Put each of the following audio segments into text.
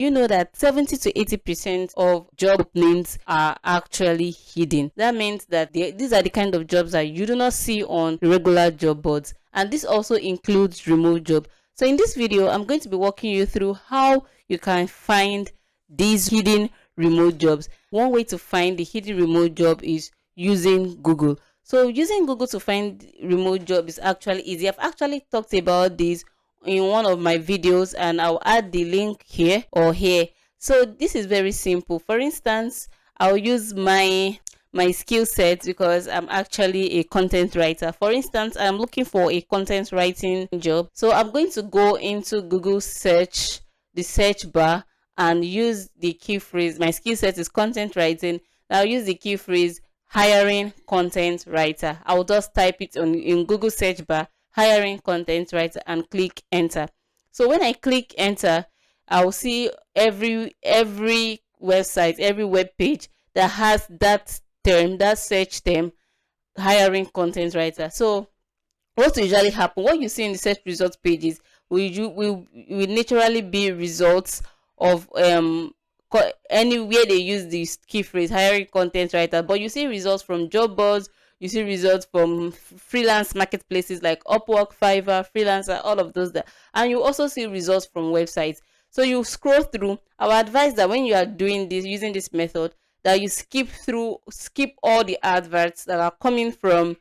You know that 70 to 80% of job openings are actually hidden. That means that these are the kind of jobs that you do not see on the regular job boards, and this also includes remote job. So in this video, I'm going to be walking you through how you can find these hidden remote jobs. One way to find the hidden remote job is using Google. So using Google to find remote job is actually easy. I've actually talked about this in one of my videos, and I'll add the link here or here. So this is very simple. For instance, I'll use my skill set because I'm actually a content writer. For instance, I'm looking for a content writing job. So I'm going to go into Google search, the search bar, and use the key phrase. My skill set is content writing. I'll use the key phrase hiring content writer. I'll just type it in Google search bar, hiring content writer, and click enter. So when I click enter, I'll see every website, every web page that has that term, that search term, hiring content writer. So what will usually happen, what you see in the search results pages will naturally be results of anywhere they use this key phrase hiring content writer. But you see results from job boards, you see results from freelance marketplaces like Upwork, Fiverr, Freelancer, all of those there, and you also see results from websites. So you scroll through. I would advise that when you are doing this, using this method, that you skip all the adverts that are coming from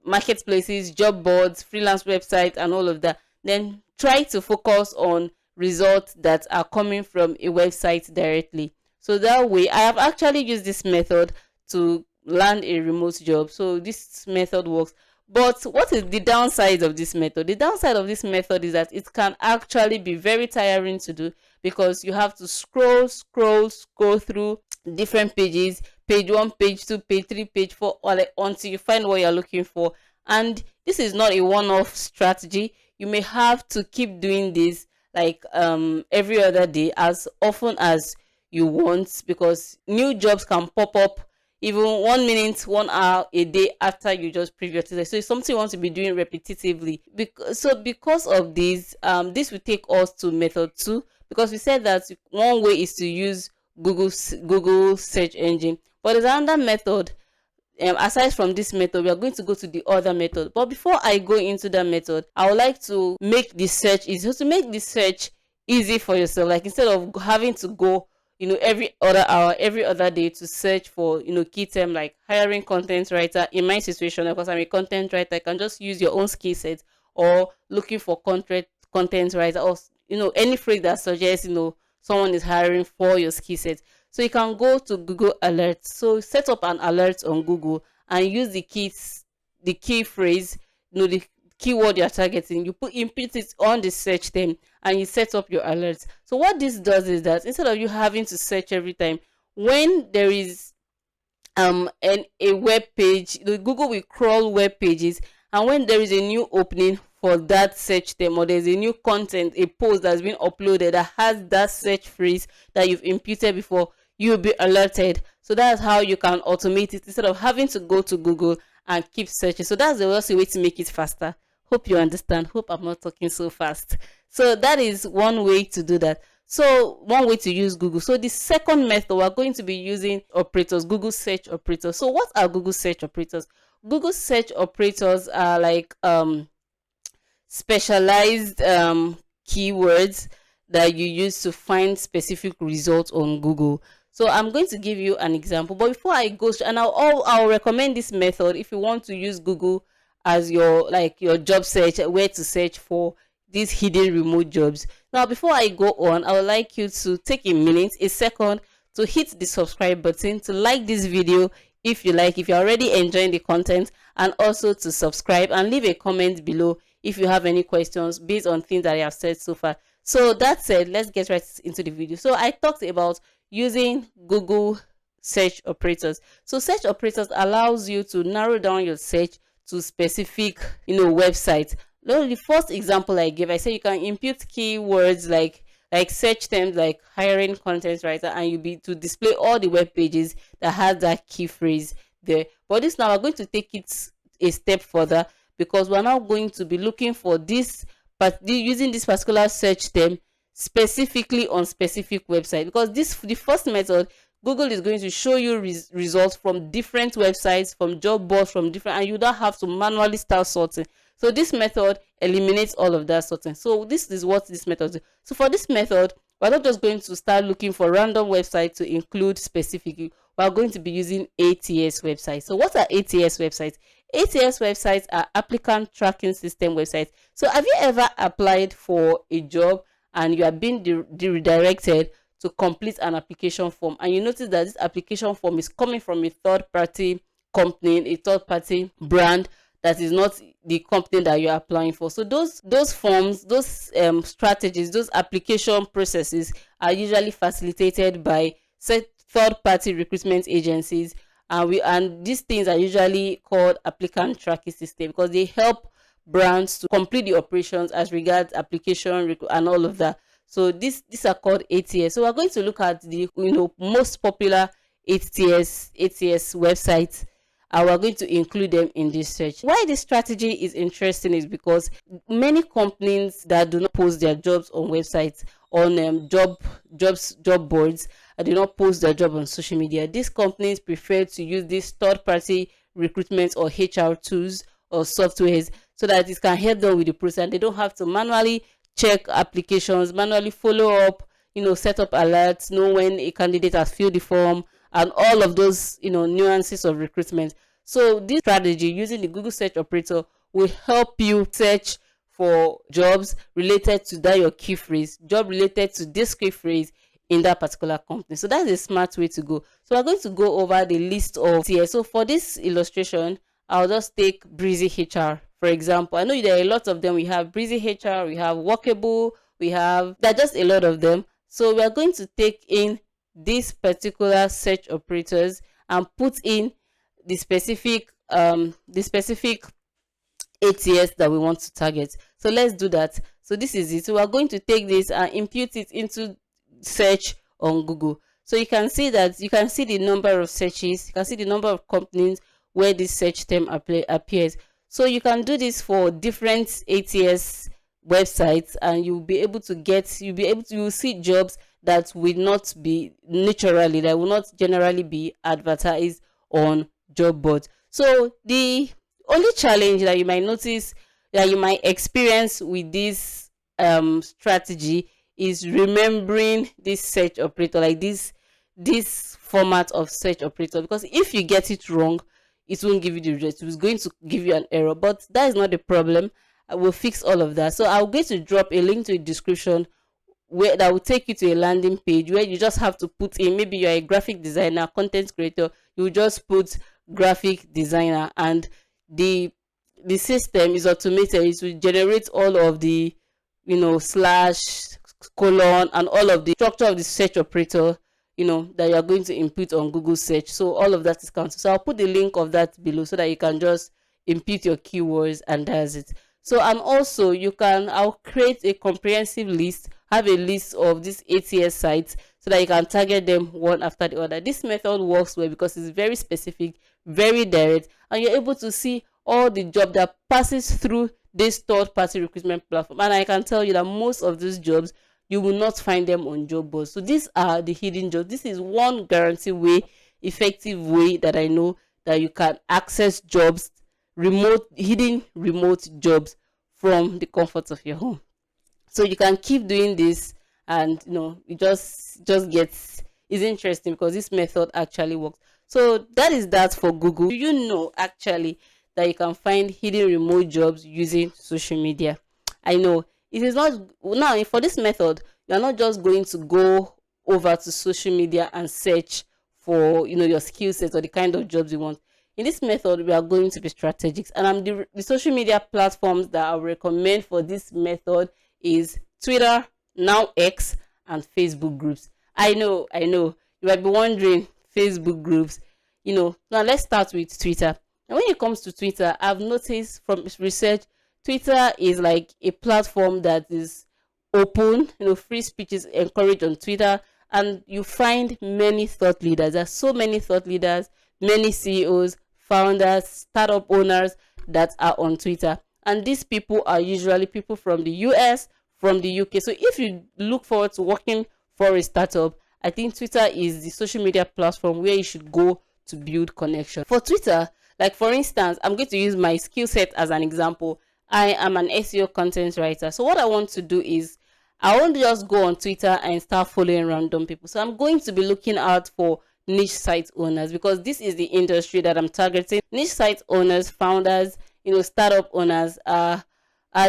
marketplaces, job boards, freelance websites, and all of that. Then try to focus on results that are coming from a website directly. So that way, I have actually used this method to land a remote job. So this method works. But what is the downside of this method? The downside of this method is that it can actually be very tiring to do, because you have to scroll through different pages, page 1, page 2, page 3, page 4, or like until you find what you're looking for. And this is not a one-off strategy. You may have to keep doing this like every other day, as often as you want, because new jobs can pop up even 1 minute, 1 hour a day after you just previously. So it's something you want to be doing repetitively. Because of this, this will take us to method 2, because we said that one way is to use Google search engine, but there's another method. Aside from this method, we are going to go to the other method. But before I go into that method, I would like to make the search easy. So to make the search easy for yourself, like instead of having to go every other hour, every other day to search for key term like hiring content writer. In my situation, because I'm a content writer, I can just use your own skill set, or looking for content writer, or any phrase that suggests someone is hiring for your skill set. So you can go to Google Alerts. So set up an alert on Google and use the key phrase, the keyword you're targeting. You input it on the search term and you set up your alerts. So what this does is that instead of you having to search every time, when there is a web page, Google will crawl web pages, and when there is a new opening for that search term, or there's a new content, a post that's been uploaded that has that search phrase that you've imputed before, you'll be alerted. So that's how you can automate it instead of having to go to Google and keep searching. So that's the also way to make it faster. Hope you understand. Hope I'm not talking so fast. So that is one way to do that. So one way to use Google. So the second method, we're going to be using operators, Google search operators. So what are Google search operators? Google search operators are like specialized keywords that you use to find specific results on Google. So I'm going to give you an example, but before I go, and I'll recommend this method if you want to use Google as your job search, where to search for these hidden remote jobs. Now before I go on, I would like you to take a second to hit the subscribe button, to like this video if you're already enjoying the content, and also to subscribe and leave a comment below if you have any questions based on things that I have said so far. So that said, let's get right into the video. So I talked about using Google search operators. So search operators allows you to narrow down your search to specific websites. The first example I gave, I said you can impute keywords like search terms like hiring content writer, and you'll be to display all the web pages that has that key phrase there. But this now we're going to take it a step further, because we're now going to be looking for this, but using this particular search term specifically on specific website, because the first method, Google is going to show you results from different websites, from job boards, from different, and you don't have to manually start sorting. So this method eliminates all of that sorting. So this is what this method is. So for this method, we're not just going to start looking for random websites to include specifically. We're going to be using ATS websites. So what are ATS websites? ATS websites are applicant tracking system websites. So have you ever applied for a job and you are being redirected to complete an application form, and you notice that this application form is coming from a third-party company, a third-party brand that is not the company that you're applying for? So those forms, those strategies, those application processes are usually facilitated by third-party recruitment agencies, and these things are usually called applicant tracking system, because they help brands to complete the operations as regards application and all of that. So these are called ATS. So we're going to look at the most popular ATS websites, and we're going to include them in this search. Why this strategy is interesting is because many companies that do not post their jobs on websites, on job boards, and do not post their job on social media, these companies prefer to use these third-party recruitment or HR tools or softwares, so that it can help them with the process, and they don't have to manually check applications, manually follow up, set up alerts, know when a candidate has filled the form, and all of those nuances of recruitment. So this strategy using the Google search operator will help you search for jobs related to that your key phrase, job related to this key phrase in that particular company. So that's a smart way to go. So we're going to go over the list of TS. So for this illustration, I'll just take Breezy HR, for example. I know there are a lot of them. We have Breezy HR, we have Workable, there are just a lot of them. So we are going to take in these particular search operators and put in the specific ATS that we want to target. So let's do that. So this is it. So we're going to take this and impute it into search on Google. So you can see the number of searches, you can see the number of companies where this search term appears. So you can do this for different ATS websites, and you'll see jobs that will not generally be advertised on job boards. So the only challenge that you might notice, that you might experience with this strategy, is remembering this search operator, like this format of search operator, because if you get it wrong, it won't give you the result. It's going to give you an error, but that is not the problem. I will fix all of that. So I'm going to drop a link to the description that will take you to a landing page where you just have to put in, maybe you're a graphic designer, content creator, you just put graphic designer, and the system is automated. It will generate all of the slash, colon, and all of the structure of the search operator that you are going to input on Google search. So all of that is counted. So I'll put the link of that below so that you can just input your keywords, and that's it. So, and also I'll create a comprehensive list, have a list of these ATS sites so that you can target them one after the other. This method works well because it's very specific, very direct, and you're able to see all the job that passes through this third-party recruitment platform. And I can tell you that most of these jobs, you will not find them on job boards. So these are the hidden jobs. This is one guaranteed way, effective way that I know that you can access jobs, hidden remote jobs, from the comfort of your home. So you can keep doing this, and it just gets, it's interesting because this method actually works. So that is that for Google. Do you know actually that you can find hidden remote jobs using social media? I know it is not. Now for this method, you are not just going to go over to social media and search for your skill set or the kind of jobs you want. In this method, we are going to be strategic, and the social media platforms that I recommend for this method is Twitter, now X, and Facebook groups. I know you might be wondering, Facebook groups. Now let's start with Twitter. And when it comes to Twitter, I've noticed from research, Twitter is like a platform that is open. Free speech is encouraged on Twitter, and you find many thought leaders. There's so many thought leaders, many CEOs, founders, startup owners that are on Twitter. And these people are usually people from the US, from the UK. So if you look forward to working for a startup, I think Twitter is the social media platform where you should go to build connection. For Twitter, like for instance, I'm going to use my skill set as an example. I am an SEO content writer. So what I want to do is I won't just go on Twitter and start following random people. So I'm going to be looking out for niche site owners, because this is the industry that I'm targeting. Niche site owners, founders, startup owners are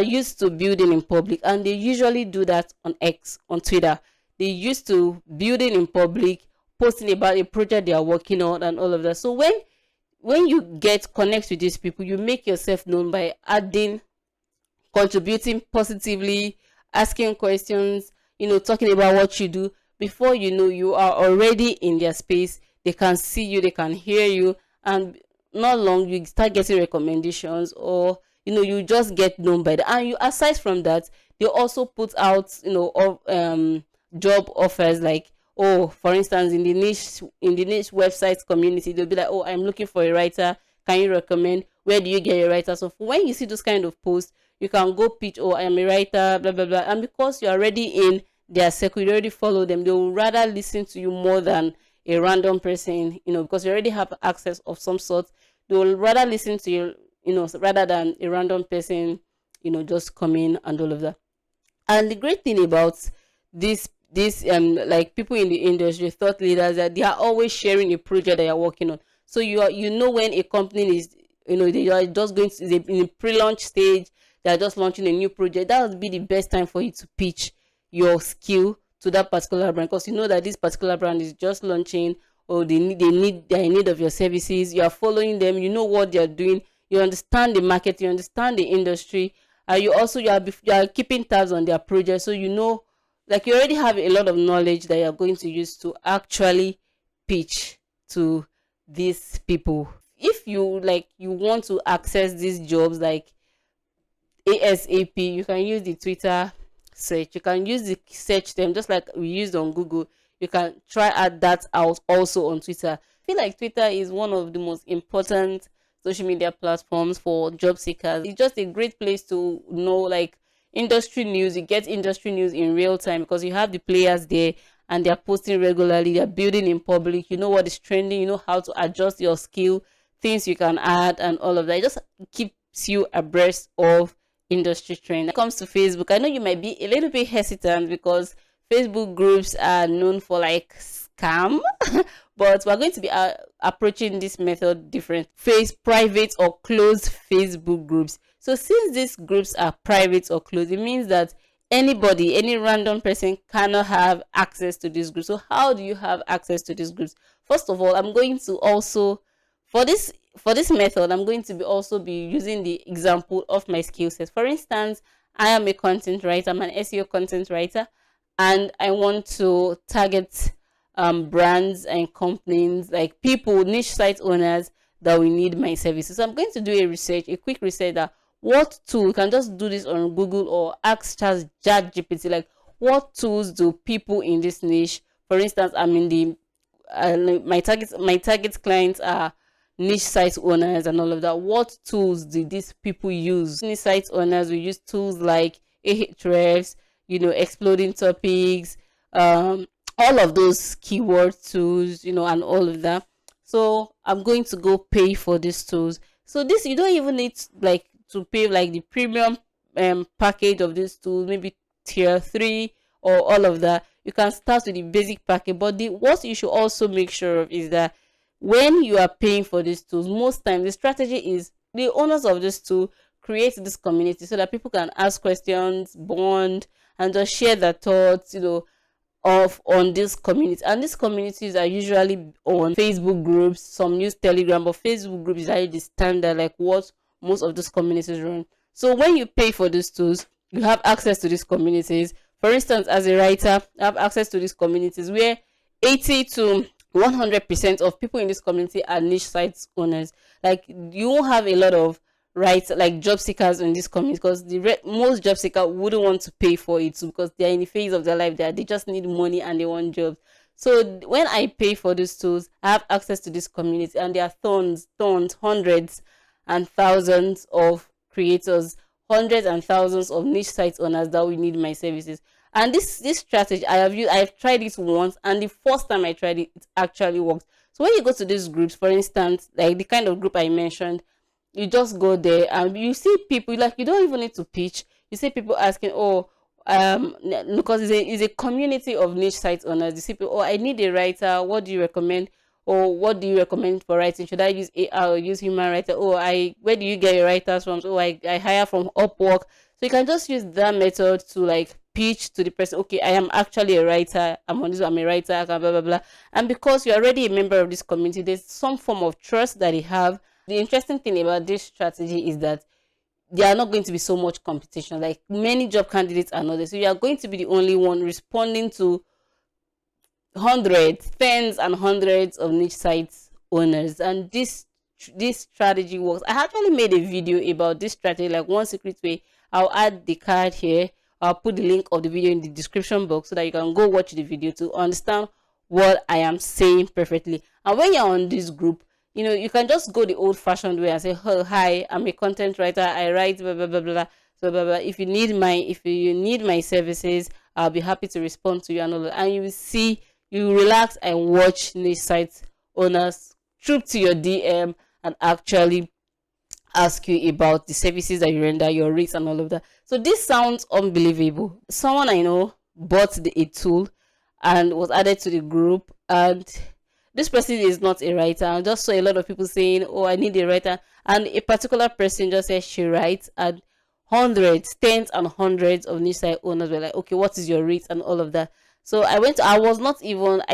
used to building in public, and they usually do that on X, on Twitter. They used to building in public, posting about a project they are working on and all of that. So when you get connect with these people, you make yourself known by adding, contributing positively, asking questions, talking about what you do. Before you know, you are already in their space. They can see you, they can hear you, and not long you start getting recommendations, or you just get known by them. And you, aside from that, they also put out job offers, like, oh, for instance, in the niche website community, they'll be like, oh, I'm looking for a writer, can you recommend, where do you get your writer? So when you see those kind of posts, you can go pitch, oh, I am a writer, blah blah blah. And because you're already in their circle, you already follow them, they will rather listen to you more than a random person, because you already have access of some sort. They will rather listen to you, rather than a random person, just come in and all of that. And the great thing about this like people in the industry, thought leaders, that they are always sharing a project that you're working on. So when a company is, they are just going to, in a pre-launch stage, they are just launching a new project, that would be the best time for you to pitch your skill to that particular brand, because you know that this particular brand is just launching, or they're in need of your services. You are following them, you know what they're doing, you understand the market, you understand the industry. You are keeping tabs on their project, so like you already have a lot of knowledge that you're going to use to actually pitch to these people. If you want to access these jobs like ASAP, you can use the Twitter search. You can use the search term just like we used on Google. You can try add that out also on Twitter. I feel like Twitter is one of the most important social media platforms for job seekers. It's just a great place to know like industry news. You get industry news in real time because you have the players there and they're posting regularly, they're building in public, you know what is trending, you know how to adjust your skill, things you can add and all of that. It just keeps you abreast of industry trend. When it comes to Facebook, I know you might be a little bit hesitant because Facebook groups are known for like scam, but we're going to be approaching this method different. Private or closed Facebook groups. So since these groups are private or closed, it means that anybody, any random person cannot have access to this group. So how do you have access to these groups? First of all, I'm going to also, for this method, I'm going to also be using the example of my skill set. For instance, I am a content writer, I'm an SEO content writer, and I want to target brands and companies, like people, niche site owners that will need my services. So I'm going to do a quick research that what tool, you can just do this on Google or ask ChatGPT, like what tools do people in this niche, for instance, I'm in the my target clients are niche site owners and all of that. What tools do these people use? Niche site owners will use tools like Ahrefs, exploding topics, all of those keyword tools, and all of that. So I'm going to go pay for these tools. So this, you don't even need to pay like the premium package of this tool, maybe tier 3 or all of that. You can start with the basic package, but what you should also make sure of is that when you are paying for these tools, most times the strategy is the owners of this tool create this community so that people can ask questions, bond, and just share their thoughts, on this community. And these communities are usually on Facebook groups. Some use Telegram, but Facebook groups is actually the standard, like what most of those communities run. So when you pay for these tools, you have access to these communities. For instance, as a writer, I have access to these communities where 80 to 100% of people in this community are niche sites owners. Like you won't have a lot of job seekers in this community, because most job seekers wouldn't want to pay for it because they're in the phase of their life that they just need money and they want jobs. So when I pay for these tools, I have access to this community, and there are tons, hundreds and thousands of creators, hundreds and thousands of niche site owners that will need my services. And this strategy I've tried it once, and the first time I tried it, it actually worked. So when you go to these groups, for instance, like the kind of group I mentioned, you just go there and you see people, like, you don't even need to pitch. You see people asking, oh, because it's a community of niche site owners. You see people, oh, I need a writer, what do you recommend? Or what do you recommend for writing? Should I use AI or use human writer? Oh, where do you get your writers from? So I hire from Upwork. So you can just use that method to like pitch to the person, okay, I am actually a writer, I'm a writer, blah blah blah. And because you're already a member of this community, there's some form of trust that they have. The interesting thing about this strategy is that there are not going to be so much competition. Like, many job candidates are not there, so you are going to be the only one responding to hundreds, tens and hundreds of niche sites owners. And this strategy works. I actually made a video about this strategy, like one secret way. I'll add the card here. I'll put the link of the video in the description box so that you can go watch the video to understand what I am saying perfectly. And when you're on this group, you can just go the old-fashioned way and say, oh, hi, I'm a content writer, I write blah blah blah blah, so blah blah. If you need my services, I'll be happy to respond to you and all that. And you will see, you relax and watch niche site owners troop to your DM and actually ask you about the services that you render, your rates and all of that. So this sounds unbelievable. Someone I know bought a tool and was added to the group, and this person is not a writer. I just saw a lot of people saying, oh, I need a writer, and a particular person just said she writes, and hundreds, tens and hundreds of niche site owners were like, okay, what is your rate and all of that. So I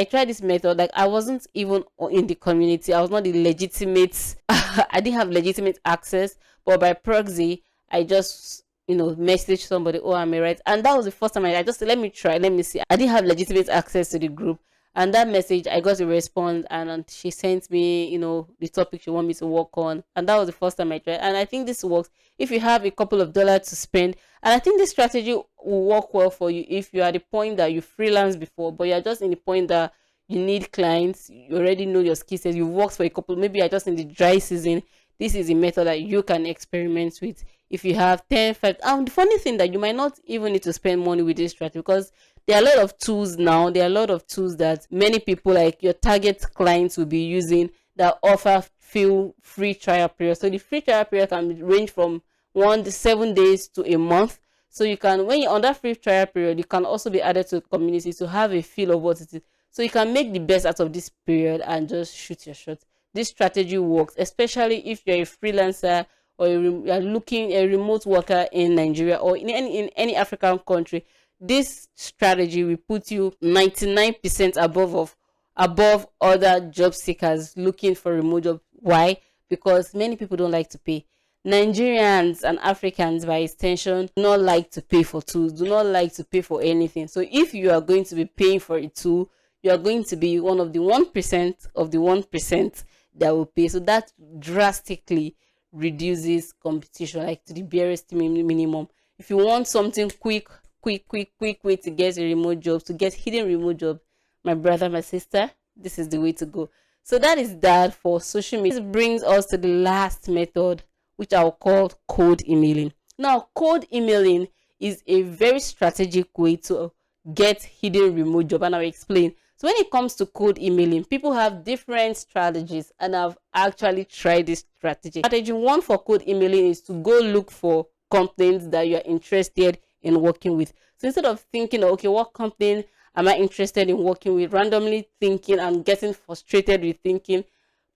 tried this method, like I wasn't even in the community. I was not the legitimate, I didn't have legitimate access, but by proxy, I just, message somebody, oh, I'm a writer. And that was the first time I just said, let me try, let me see. I didn't have legitimate access to the group. And that message, I got a response, and she sent me, the topic she want me to work on. And that was the first time I tried. And I think this works if you have a couple of dollars to spend. And I think this strategy will work well for you if you are at the point that you freelance before, but you're just in the point that you need clients. You already know your skill sets. You've worked for a couple, maybe you're just in the dry season. This is a method that you can experiment with. If you have 10, 5, the funny thing that you might not even need to spend money with this strategy, because there are a lot of tools now. There are a lot of tools that many people, like your target clients, will be using that offer few free trial periods. So the free trial period can range from 1 to 7 days to a month. So you can, when you're on that free trial period, you can also be added to the community to have a feel of what it is. So you can make the best out of this period and just shoot your shot. This strategy works, especially if you're a freelancer or you're looking a remote worker in Nigeria or in any African country. This strategy will put you 99% above other job seekers looking for a remote job. Why? Because many people don't like to pay. Nigerians and Africans, by extension, do not like to pay for tools, do not like to pay for anything. So if you are going to be paying for a tool, you are going to be one of the 1% of the 1% that will pay. So that drastically reduces competition, like to the barest minimum. If you want something quick way to get a remote job, to get hidden remote job, my brother, my sister, this is the way to go. So that is that for social media. This brings us to the last method, which I'll call cold emailing. Now, cold emailing is a very strategic way to get hidden remote job, and I'll explain. So when it comes to cold emailing, people have different strategies, and I've actually tried this strategy. Strategy 1 for cold emailing is to go look for companies that you're interested in working with. So instead of thinking, okay, what company am I interested in working with, randomly thinking and getting frustrated with thinking,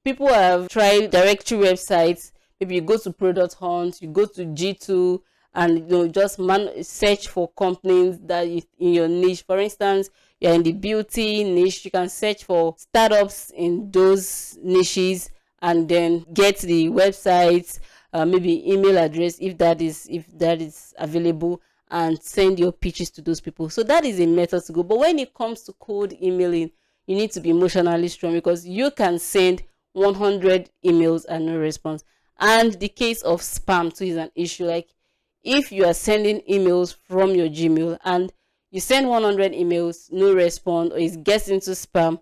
people have tried directory websites. Maybe you go to Product Hunt, you go to G2, and just search for companies that in your niche. For instance, you're in the beauty niche, you can search for startups in those niches and then get the websites, maybe email address if that is available, and send your pitches to those people. So that is a method to go. But when it comes to cold emailing, you need to be emotionally strong, because you can send 100 emails and no response. And the case of spam too is an issue. Like, if you are sending emails from your Gmail and you send 100 emails, no response, or it gets into spam,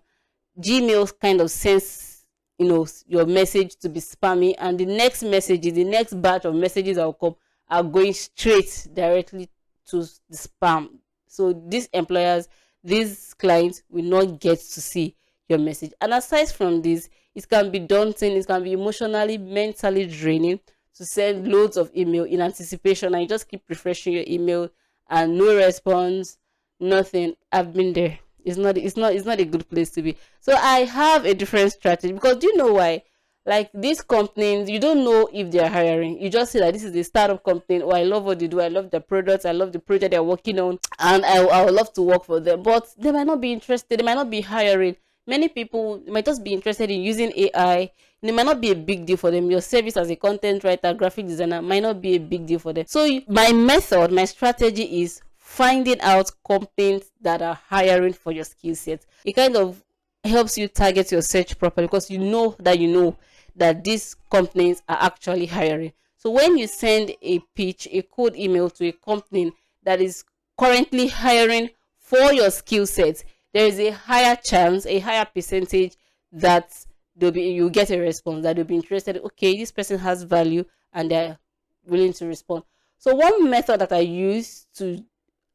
Gmail kind of sends your message to be spammy, and the next batch of messages that will come are going straight directly to the spam. So these employers, these clients will not get to see your message. And aside from this, it can be daunting, it can be emotionally, mentally draining to send loads of email in anticipation, and you just keep refreshing your email and no response, nothing. I've been there. It's not a good place to be. So I have a different strategy, because do you know why? Like these companies, you don't know if they're hiring. You just say that this is a startup company. Oh, I love what they do. I love the products. I love the project they're working on, and I would love to work for them. But they might not be interested. They might not be hiring. Many people might just be interested in using AI. It might not be a big deal for them. Your service as a content writer, graphic designer might not be a big deal for them. So my method, my strategy is finding out companies that are hiring for your skill set. It kind of helps you target your search properly, because you know that these companies are actually hiring. So when you send a pitch, a cold email to a company that is currently hiring for your skill set, there is a higher chance, a higher percentage that you get a response, that they'll be interested. Okay, this person has value and they're willing to respond. So one method that I use to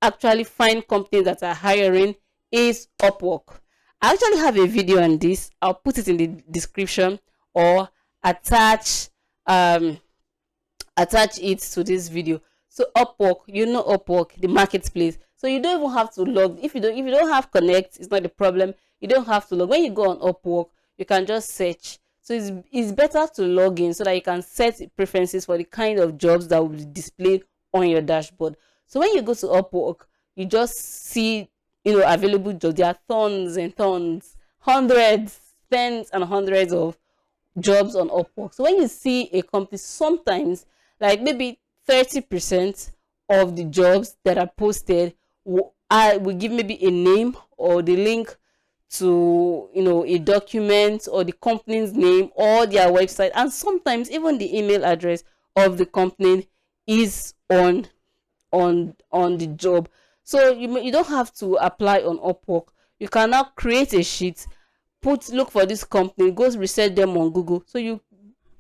actually find companies that are hiring is Upwork. I actually have a video on this. I'll put it in the description, or attach um attach it to this video. So Upwork, Upwork, the marketplace. So you don't even have to log. If you don't have Connect, it's not a problem. You don't have to log. When you go on Upwork, you can just search. So it's better to log in so that you can set preferences for the kind of jobs that will be displayed on your dashboard. So when you go to Upwork, you just see available jobs. There are tons and tons, hundreds, tens and hundreds of jobs on Upwork. So when you see a company, sometimes like maybe 30% of the jobs that are posted I will give maybe a name or the link to a document, or the company's name or their website, and sometimes even the email address of the company is on the job. So you don't have to apply on Upwork. You can now create a sheet, look for this company, go research them on Google. So you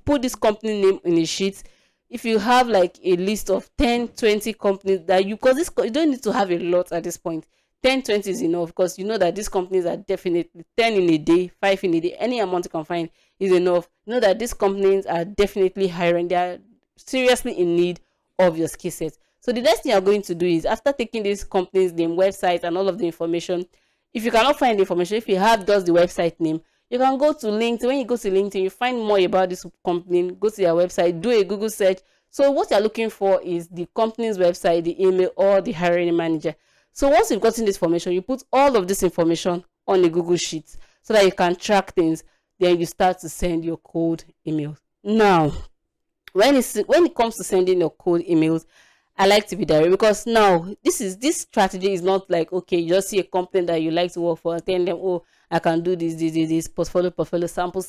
put this company name in a sheet. If you have like a list of 10-20 companies that because you don't need to have a lot at this point. 10-20 is enough, because you know that these companies are definitely 10 in a day, 5 in a day, any amount you can find is enough. You know that these companies are definitely hiring. They are seriously in need of your skill set. So the next thing you're going to do is, after taking this company's name, website, and all of the information, if you cannot find the information, if you have just the website name, you can go to LinkedIn. When you go to LinkedIn, you find more about this company, go to their website, do a Google search. So what you're looking for is the company's website, the email, or the hiring manager. So once you've gotten this information, you put all of this information on a Google Sheet so that you can track things. Then you start to send your cold emails. Now, when it comes to sending your cold emails, I like to be direct, because now this strategy is not like, okay, you just see a company that you like to work for and tell them, oh, I can do this portfolio, sample.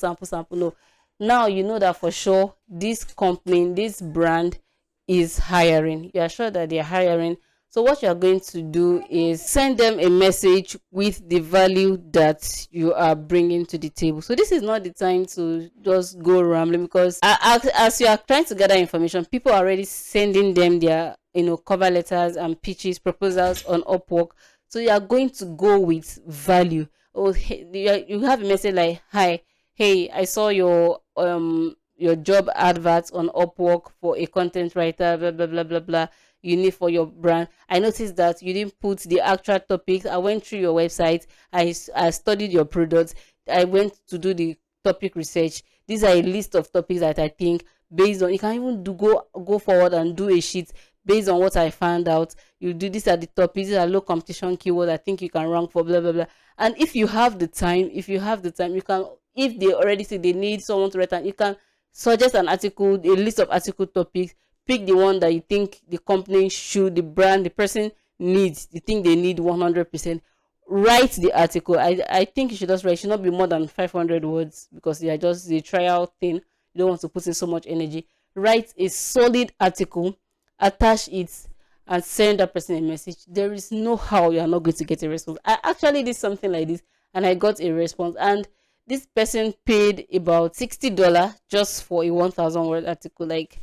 No, now you know that for sure this company, this brand is hiring. You are sure that they are hiring. So what you are going to do is send them a message with the value that you are bringing to the table. So this is not the time to just go rambling, because as you are trying to gather information, people are already sending them their cover letters and pitches, proposals on Upwork. So you are going to go with value. Oh, hey, you have a message like, hi, hey, I saw your job adverts on Upwork for a content writer, blah blah blah blah blah, you need for your brand. I noticed that you didn't put the actual topics. I went through your website. I studied your products. I went to do the topic research. These are a list of topics that I think, based on, you can even go forward and do a sheet based on what I found out. You do, these are the topics, these are low competition keywords I think you can rank for, blah blah blah. And if you have the time, you can, if they already say they need someone to write, and you can suggest an article, a list of article topics. Pick the one that you think the company should, the brand, the person needs, you think they need 100%. Write the article. I think you should just write. It should not be more than 500 words, because they are just the trial thing. You don't want to put in so much energy. Write a solid article, attach it, and send that person a message. There is no how you are not going to get a response. I actually did something like this, and I got a response. And this person paid about $60 just for a 1,000 word article. Like,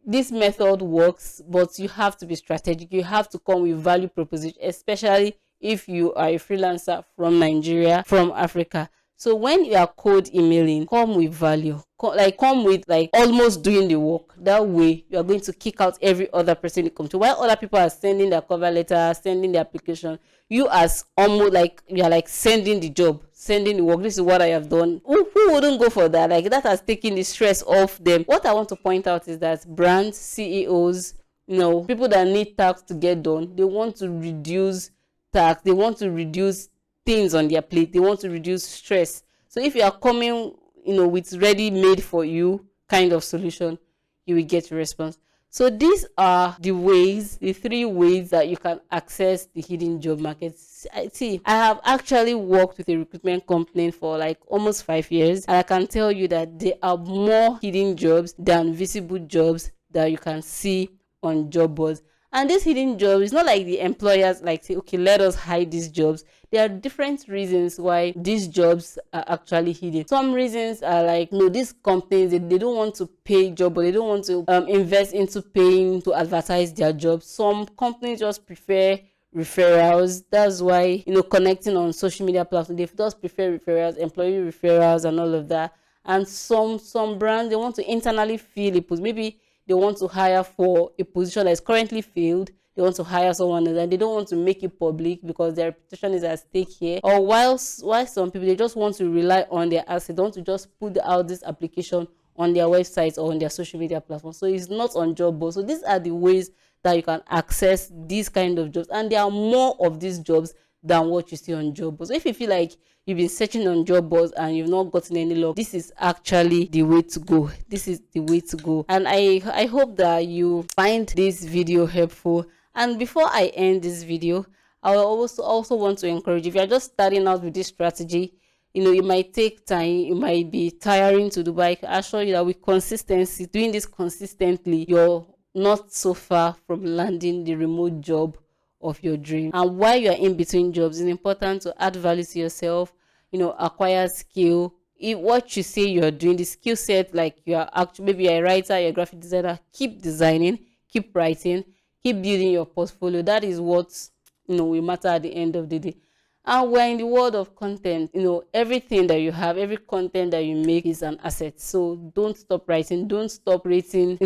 this method works, but you have to be strategic. You have to come with value proposition, especially if you are a freelancer from Nigeria, from Africa. So when you are cold emailing, come with value. Come with like almost doing the work. That way, you are going to kick out every other person you come to. While other people are sending their cover letter, sending their application, you as almost like you are like sending the job, sending the work. This is what I have done. Who wouldn't go for that? Like that has taken the stress off them. What I want to point out is that brands, CEOs, people that need tasks to get done, they want to reduce tasks. They want to reduce things on their plate. They want to reduce stress. So if you are coming, with ready made for you kind of solution, you will get a response. So these are the 3 ways that you can access the hidden job market. I have actually worked with a recruitment company for like almost 5 years, and I can tell you that there are more hidden jobs than visible jobs that you can see on job boards. And this hidden job is not like the employers like say, okay, let us hide these jobs. There are different reasons why these jobs are actually hidden. Some reasons are like, these companies, they don't want to pay job, but they don't want to invest into paying to advertise their jobs. Some companies just prefer referrals. That's why, connecting on social media platforms, they just prefer referrals, employee referrals and all of that. And some brands, they want to internally fill a post. Maybe they want to hire for a position that is currently filled. They want to hire someone else, and they don't want to make it public because their reputation is at stake here. Or while some people, they just want to rely on their assets. They want to just put out this application on their websites or on their social media platforms. So it's not on job boards. So these are the ways that you can access these kind of jobs, and there are more of these jobs than what you see on job boards. So if you feel like you've been searching on job boards and you've not gotten any luck, this is actually the way to go. This is the way to go. And I hope that you find this video helpful. And before I end this video, I will also want to encourage you, if you're just starting out with this strategy, it might take time, it might be tiring to do, but I can assure you that with consistency, doing this consistently, you're not so far from landing the remote job of your dream. And while you're in between jobs, it's important to add value to yourself, acquire skill. If what you say you're doing, the skill set, like you're actually, maybe you're a writer, you're a graphic designer, keep designing, keep writing, keep building your portfolio. That is what will matter at the end of the day. And we're in the world of content. Everything that you have, every content that you make is an asset. So don't stop writing, don't stop creating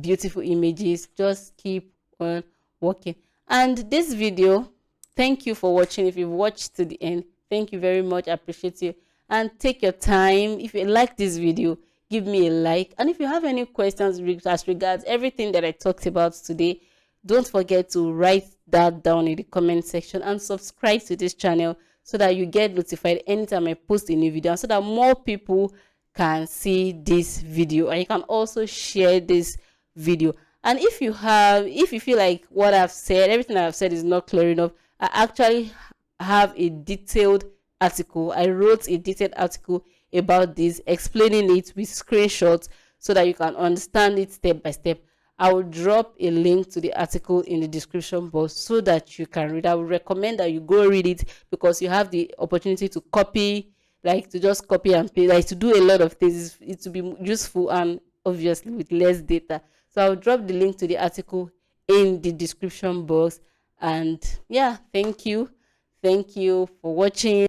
beautiful images. Just keep on working. And this video, thank you for watching. If you've watched to the end, thank you very much. I appreciate you. And take your time. If you like this video, give me a like. And if you have any questions as regards everything that I talked about today, don't forget to write that down in the comment section, and subscribe to this channel so that you get notified anytime I post a new video, and so that more people can see this video. And you can also share this video. And if you feel like what I've said, everything I've said is not clear enough, I actually have a detailed article. I wrote a detailed article about this, explaining it with screenshots so that you can understand it step by step. I will drop a link to the article in the description box so that you can read. I would recommend that you go read it, because you have the opportunity to copy, like to just copy and paste, like to do a lot of things. It will be useful, and obviously with less data. So I'll drop the link to the article in the description box. And yeah, thank you for watching.